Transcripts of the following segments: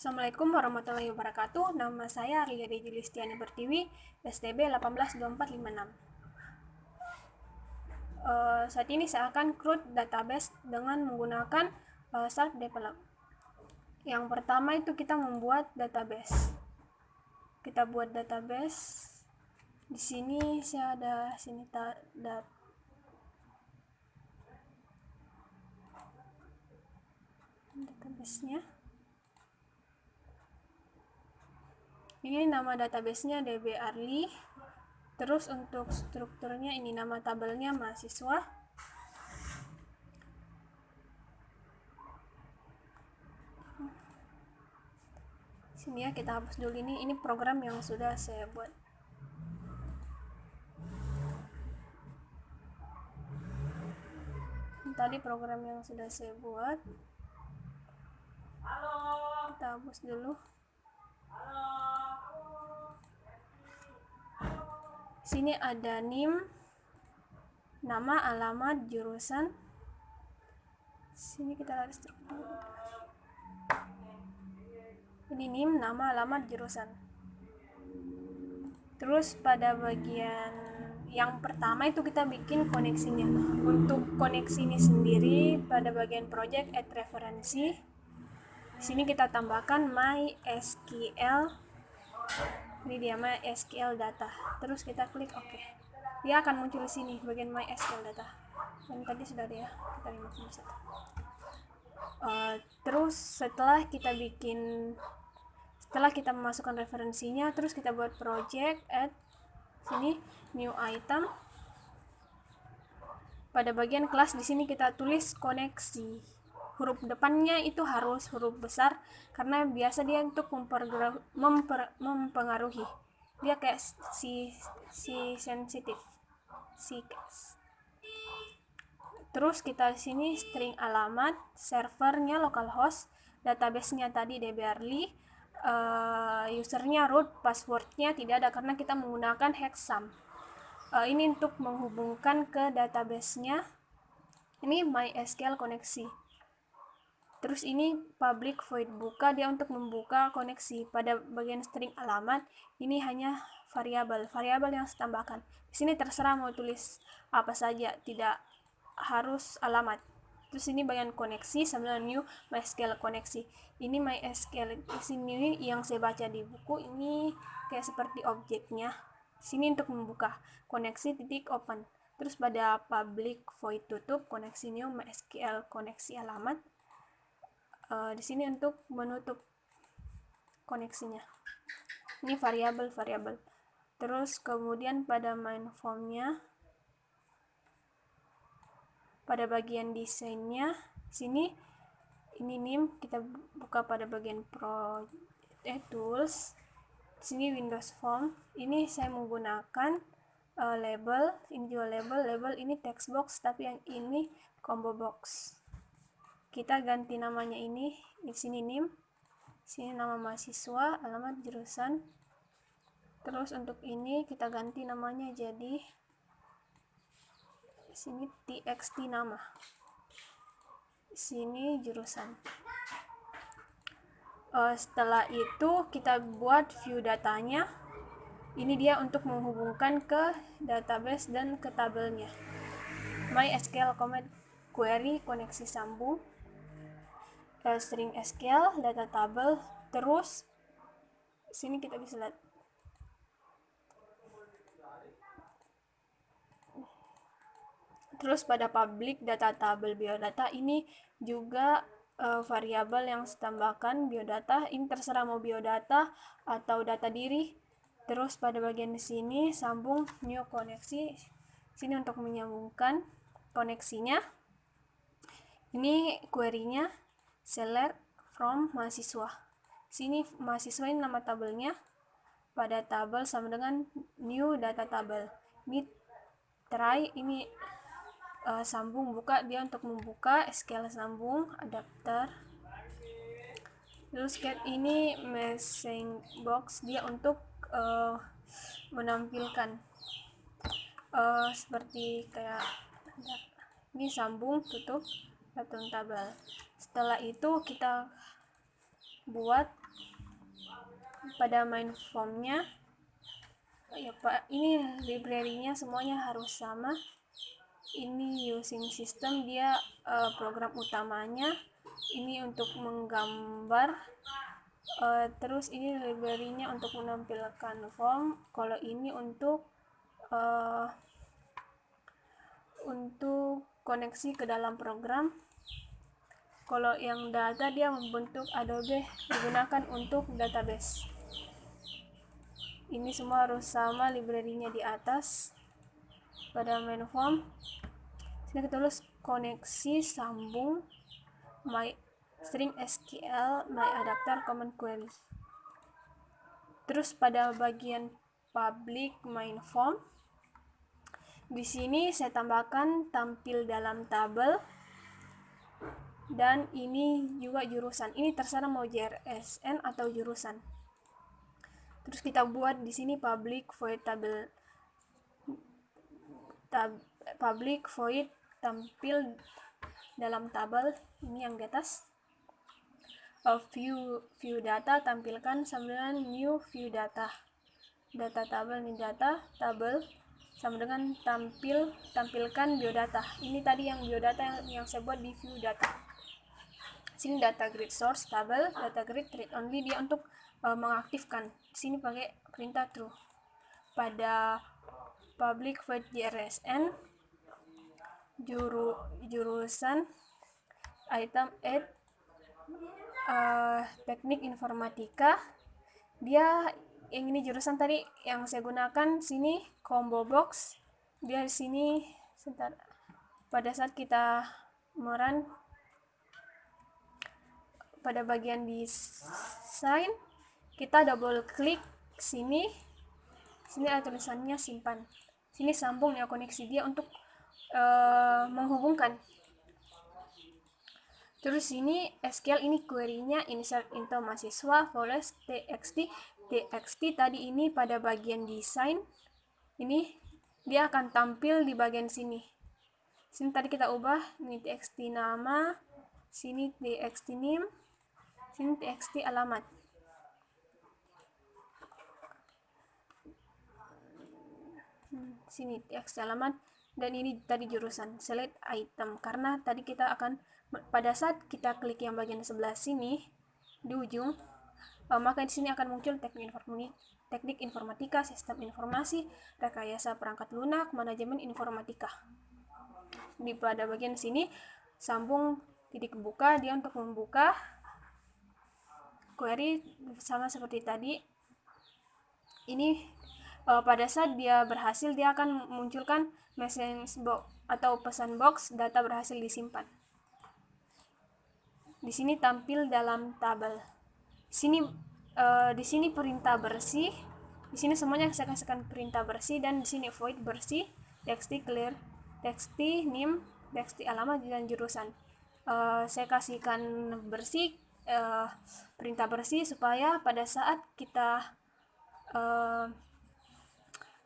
Assalamualaikum warahmatullahi wabarakatuh. Nama saya Arlia Deji Listiani Pertiwi, STB 182456. Saat ini saya akan create database dengan menggunakan self develop. Yang pertama itu kita membuat database. Kita buat database. Di sini saya ada database-nya. Ini nama database-nya DB Arli. Terus untuk strukturnya ini nama tabelnya mahasiswa. Sini ya, kita hapus dulu ini program yang sudah saya buat. Tadi program yang sudah saya buat. Kita hapus dulu. Sini ada NIM, nama, alamat, jurusan. Sini kita lihat struktur. Ini NIM, nama, alamat, jurusan. Terus pada bagian yang pertama itu kita bikin koneksinya. Untuk koneksi ini sendiri pada bagian project add referensi. Sini kita tambahkan MySQL. Ini dia MySQL data. Terus kita klik OK. Dia akan muncul di sini bagian MySQL data. Dan tadi sudah ada ya. Kita remote satu. Terus setelah kita memasukkan referensinya, terus kita buat project add sini new item. Pada bagian kelas di sini kita tulis koneksi. Huruf depannya itu harus huruf besar karena biasa dia untuk mempengaruhi. Dia kayak si sensitif. Terus kita di sini string alamat, servernya localhost, database-nya tadi DB Arli, usernya root, passwordnya tidak ada karena kita menggunakan hexsum. Ini untuk menghubungkan ke database-nya. Ini MySQL koneksi. Terus ini public void buka, dia untuk membuka koneksi. Pada bagian string alamat, ini hanya variabel yang saya tambahkan. Di sini terserah mau tulis apa saja, tidak harus alamat. Terus ini bagian koneksi sambil new MySQL koneksi. Ini MySQL di sini yang saya baca di buku, ini kayak seperti objeknya. Sini untuk membuka koneksi titik open. Terus pada public void tutup koneksi new MySQL koneksi alamat. Di sini untuk menutup koneksinya. Ini variabel. Terus kemudian pada main formnya, pada bagian desainnya sini ini NIM, kita buka pada bagian tools. Sini Windows Form, ini saya menggunakan label, ini juga label ini text box, tapi yang ini combo box. Kita ganti namanya ini, di sini NIM, sini nama mahasiswa, alamat, jurusan. Terus untuk ini kita ganti namanya jadi sini txt nama, sini jurusan. Setelah itu kita buat view datanya. Ini dia untuk menghubungkan ke database dan ke tabelnya. MySQL command query koneksi sambung, string SQL data tabel. Terus sini kita bisa lihat terus pada public data tabel biodata, ini juga variabel yang ditambahkan biodata. Ini terserah mau biodata atau data diri. Terus pada bagian di sini sambung new koneksi, sini untuk menyambungkan koneksinya. Ini query-nya select from mahasiswa. Sini mahasiswa ini nama tabelnya. Pada tabel sama dengan new data tabel. Ini try, ini sambung buka, dia untuk membuka SQL sambung adapter. Terus get ini message box, dia untuk menampilkan seperti kayak ini sambung tutup button tabel. Setelah itu kita buat pada main formnya ya Pak, ini library-nya semuanya harus sama. Ini using system, dia program utamanya. Ini untuk menggambar. Terus ini library-nya untuk menampilkan form. Kalau ini untuk koneksi ke dalam program. Kalau yang data, dia membentuk Adobe, digunakan untuk database. Ini semua harus sama library-nya di atas. Pada main form, sini kita tulis koneksi sambung my string SQL my adapter common query. Terus pada bagian public main form, di sini saya tambahkan tampil dalam tabel, dan ini juga jurusan. Ini terserah mau JRSN atau jurusan. Terus kita buat di sini public void tabel, public void tampil dalam tabel. Ini yang di atas. View data, tampilkan sama new view data. Data tabel, ini data tabel, sama dengan tampilkan biodata. Ini tadi yang biodata yang saya buat di view data. Sini data grid source tabel, data grid read only, dia untuk mengaktifkan. Sini pakai perintah true. Pada public void JRSN, jurusan item add teknik informatika, dia yang ini jurusan tadi yang saya gunakan. Sini combo box, dia di sini sebentar. Pada saat kita merun, pada bagian desain kita double klik sini ada tulisannya simpan. Sini sambung ya, koneksi dia untuk menghubungkan. Terus ini SQL, ini query-nya insert into mahasiswa follows txt tadi ini pada bagian desain. Ini dia akan tampil di bagian sini. Sini tadi kita ubah, ini txt nama, sini txt name, sini txt alamat. Sini txt alamat, dan ini tadi jurusan select item, karena tadi kita akan pada saat kita klik yang bagian sebelah sini di ujung, maka di sini akan muncul teknik informatika, sistem informasi, rekayasa perangkat lunak, manajemen informatika. Di pada bagian sini sambung titik buka, dia untuk membuka query sama seperti tadi. Ini pada saat dia berhasil, dia akan munculkan message box atau pesan box data berhasil disimpan. Di sini tampil dalam tabel. Di sini perintah bersih. Di sini semuanya saya kasihkan perintah bersih, dan di sini void bersih, txt clear, txt name, txt alamat, dan jurusan. Saya kasihkan bersih, perintah bersih, supaya pada saat kita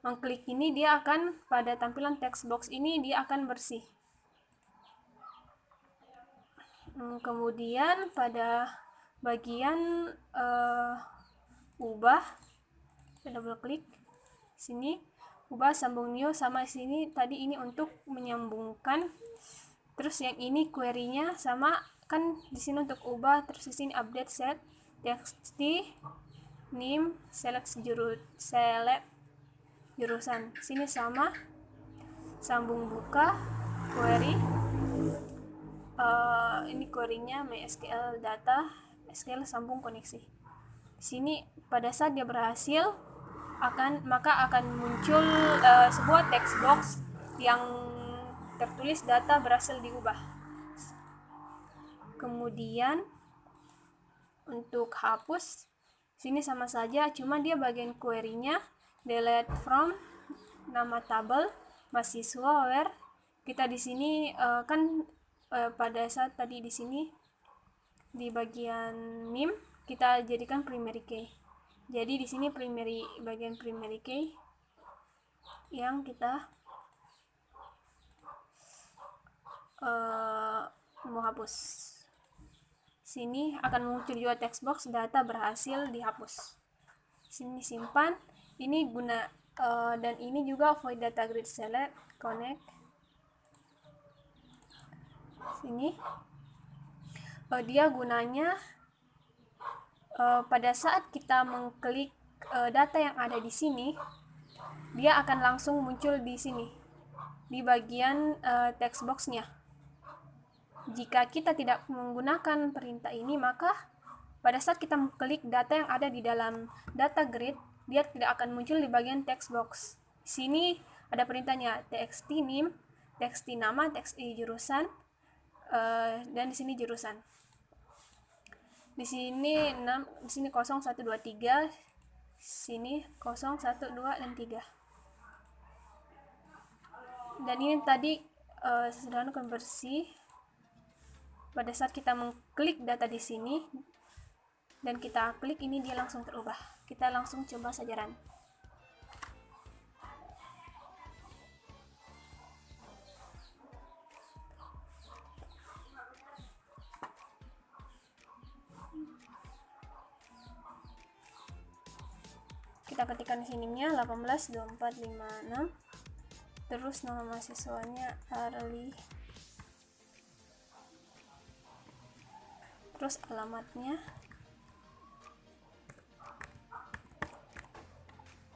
mengklik ini, dia akan pada tampilan text box ini dia akan bersih. Kemudian pada bagian ubah, saya double klik sini, ubah sambung new, sama sini tadi ini untuk menyambungkan. Terus yang ini query-nya sama kan, di sini untuk ubah. Terus di sini update set txt name, select jurusan, sini sama sambung buka query. Ini query-nya MySQL data SQL sambung koneksi. Di sini pada saat dia berhasil, maka akan muncul sebuah text box yang tertulis data berhasil diubah. Kemudian untuk hapus, sini sama saja, cuma dia bagian query-nya delete from nama tabel mahasiswa where kita di sini pada saat tadi di sini di bagian name kita jadikan primary key. Jadi di sini bagian primary key yang kita mau hapus. Sini akan muncul juga text box data berhasil dihapus. Sini simpan. Ini guna dan ini juga void data grid select connect. Sini dia gunanya pada saat kita mengklik data yang ada di sini, dia akan langsung muncul di sini di bagian text boxnya. Jika kita tidak menggunakan perintah ini, maka pada saat kita mengklik data yang ada di dalam data grid, dia tidak akan muncul di bagian text box. Di sini ada perintahnya txt name, txt nama, txt jurusan, dan di sini jurusan. Di sini 6, di sini 0, 1, 2, 3, sini 0, 1, 2, dan 3. Dan ini tadi sederhana konversi. Pada saat kita mengklik data di sini dan kita klik ini, dia langsung terubah. Kita langsung coba saja run. Kita ketikkan sininya 18 24 56, terus nama mahasiswanya Arli, terus alamatnya.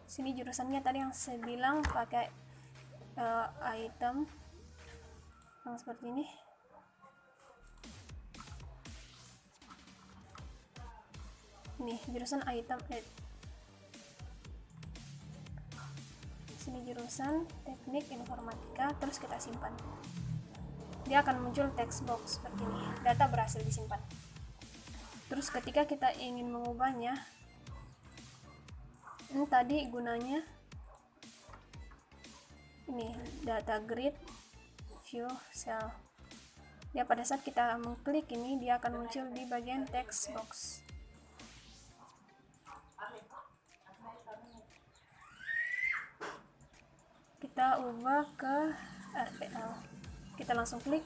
Sini jurusannya tadi yang saya bilang pakai item yang seperti ini. Ini jurusan item add. Sini jurusan teknik informatika, terus kita simpan. Dia akan muncul text box seperti ini. Data berhasil disimpan. Terus ketika kita ingin mengubahnya, ini tadi gunanya ini data grid view cell. Ya, pada saat kita mengklik ini, dia akan muncul di bagian text box. Kita ubah ke RTL. Kita langsung klik,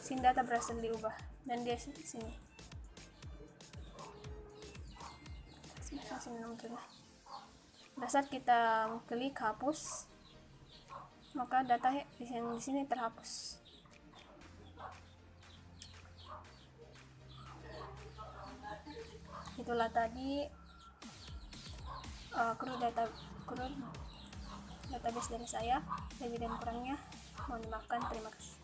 sini data berhasil diubah dan dia sini. Pada saat kita klik hapus, maka data yang di sini terhapus. Itulah tadi database dari saya. Lebih dan kurangnya mohon dimaafkan. Terima kasih.